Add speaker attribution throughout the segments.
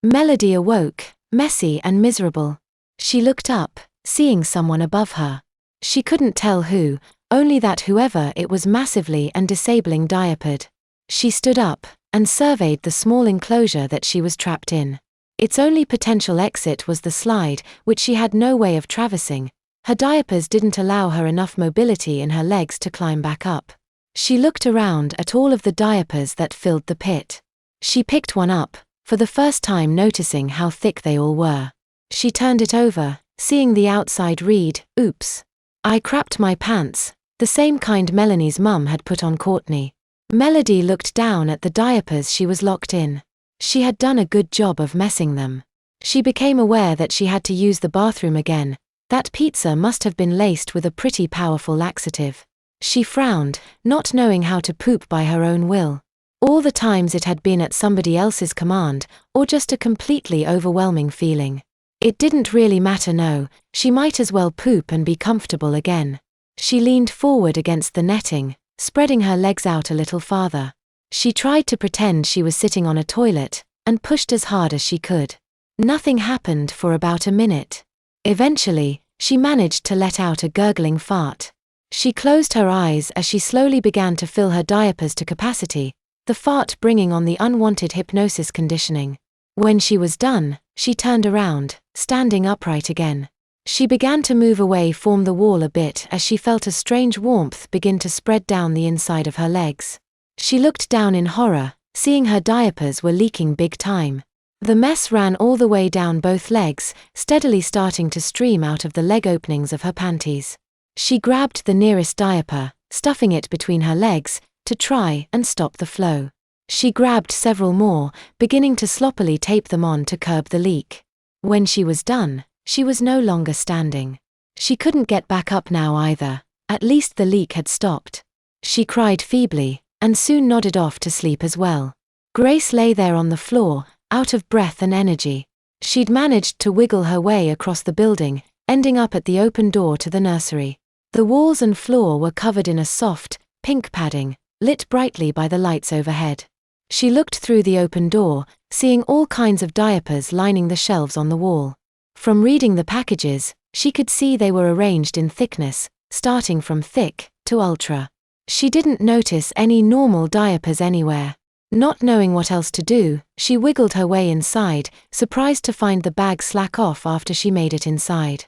Speaker 1: Melody awoke, messy and miserable. She looked up, seeing someone above her. She couldn't tell who, only that whoever it was massively and disabling diapered. She stood up and surveyed the small enclosure that she was trapped in. Its only potential exit was the slide, which she had no way of traversing. Her diapers didn't allow her enough mobility in her legs to climb back up. She looked around at all of the diapers that filled the pit. She picked one up, for the first time noticing how thick they all were. She turned it over, seeing the outside read, "Oops. I crapped my pants," the same kind Melanie's mum had put on Courtney. Melody looked down at the diapers she was locked in. She had done a good job of messing them. She became aware that she had to use the bathroom again. That pizza must have been laced with a pretty powerful laxative. She frowned, not knowing how to poop by her own will. All the times it had been at somebody else's command, or just a completely overwhelming feeling. It didn't really matter, no, she might as well poop and be comfortable again. She leaned forward against the netting, spreading her legs out a little farther. She tried to pretend she was sitting on a toilet, and pushed as hard as she could. Nothing happened for about a minute. Eventually, she managed to let out a gurgling fart. She closed her eyes as she slowly began to fill her diapers to capacity, the fart bringing on the unwanted hypnosis conditioning. When she was done, she turned around, standing upright again. She began to move away from the wall a bit as she felt a strange warmth begin to spread down the inside of her legs. She looked down in horror, seeing her diapers were leaking big time. The mess ran all the way down both legs, steadily starting to stream out of the leg openings of her panties. She grabbed the nearest diaper, stuffing it between her legs, to try and stop the flow. She grabbed several more, beginning to sloppily tape them on to curb the leak. When she was done, she was no longer standing. She couldn't get back up now either, at least the leak had stopped. She cried feebly, and soon nodded off to sleep as well. Grace lay there on the floor, out of breath and energy. She'd managed to wiggle her way across the building, ending up at the open door to the nursery. The walls and floor were covered in a soft, pink padding, lit brightly by the lights overhead. She looked through the open door, seeing all kinds of diapers lining the shelves on the wall. From reading the packages, she could see they were arranged in thickness, starting from thick to ultra. She didn't notice any normal diapers anywhere. Not knowing what else to do, she wiggled her way inside, surprised to find the bag slack off after she made it inside.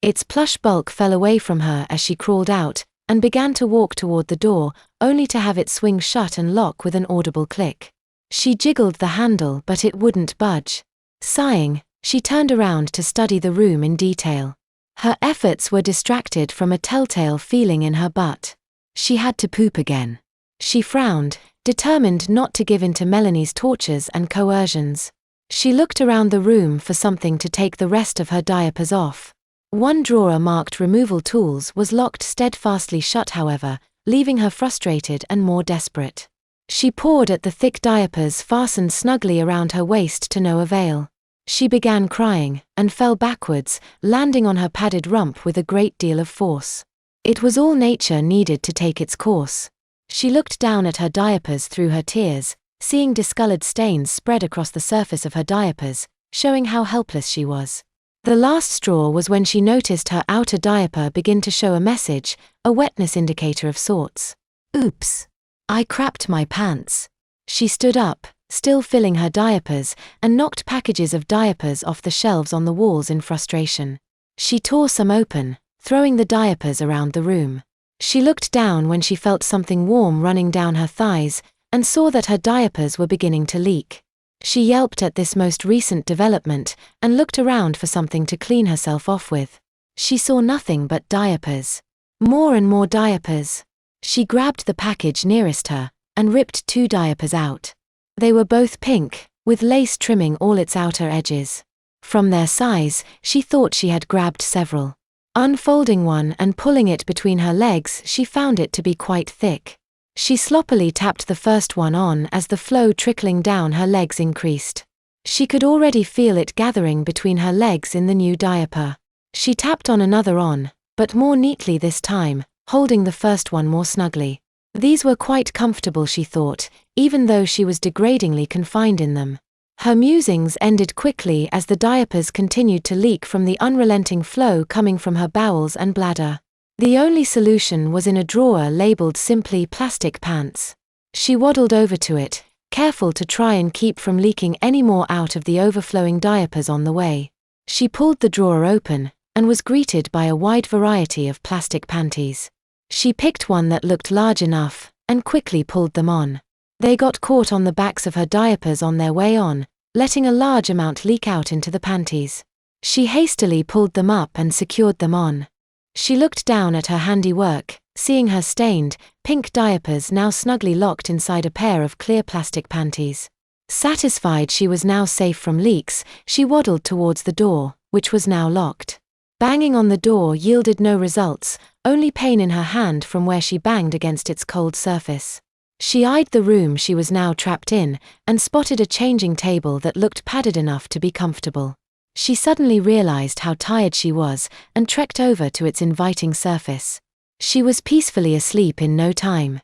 Speaker 1: Its plush bulk fell away from her as she crawled out, and began to walk toward the door, only to have it swing shut and lock with an audible click. She jiggled the handle but it wouldn't budge. Sighing, she turned around to study the room in detail. Her efforts were distracted from a telltale feeling in her butt. She had to poop again. She frowned, determined not to give in to Melanie's tortures and coercions. She looked around the room for something to take the rest of her diapers off. One drawer marked removal tools was locked steadfastly shut, however, leaving her frustrated and more desperate. She pawed at the thick diapers fastened snugly around her waist to no avail. She began crying, and fell backwards, landing on her padded rump with a great deal of force. It was all nature needed to take its course. She looked down at her diapers through her tears, seeing discolored stains spread across the surface of her diapers, showing how helpless she was. The last straw was when she noticed her outer diaper begin to show a message, a wetness indicator of sorts. "Oops. I crapped my pants." She stood up, still filling her diapers, and knocked packages of diapers off the shelves on the walls in frustration. She tore some open, throwing the diapers around the room. She looked down when she felt something warm running down her thighs, and saw that her diapers were beginning to leak. She yelped at this most recent development, and looked around for something to clean herself off with. She saw nothing but diapers. More and more diapers. She grabbed the package nearest her, and ripped 2 diapers out. They were both pink, with lace trimming all its outer edges. From their size, she thought she had grabbed several. Unfolding one and pulling it between her legs, she found it to be quite thick. She sloppily tapped the first one on as the flow trickling down her legs increased. She could already feel it gathering between her legs in the new diaper. She tapped on another on, but more neatly this time, holding the first one more snugly. These were quite comfortable, she thought, even though she was degradingly confined in them. Her musings ended quickly as the diapers continued to leak from the unrelenting flow coming from her bowels and bladder. The only solution was in a drawer labeled simply plastic pants. She waddled over to it, careful to try and keep from leaking any more out of the overflowing diapers on the way. She pulled the drawer open, and was greeted by a wide variety of plastic panties. She picked one that looked large enough, and quickly pulled them on. They got caught on the backs of her diapers on their way on, letting a large amount leak out into the panties. She hastily pulled them up and secured them on. She looked down at her handiwork, seeing her stained, pink diapers now snugly locked inside a pair of clear plastic panties. Satisfied she was now safe from leaks, she waddled towards the door, which was now locked. Banging on the door yielded no results, only pain in her hand from where she banged against its cold surface. She eyed the room she was now trapped in, and spotted a changing table that looked padded enough to be comfortable. She suddenly realized how tired she was, and trekked over to its inviting surface. She was peacefully asleep in no time.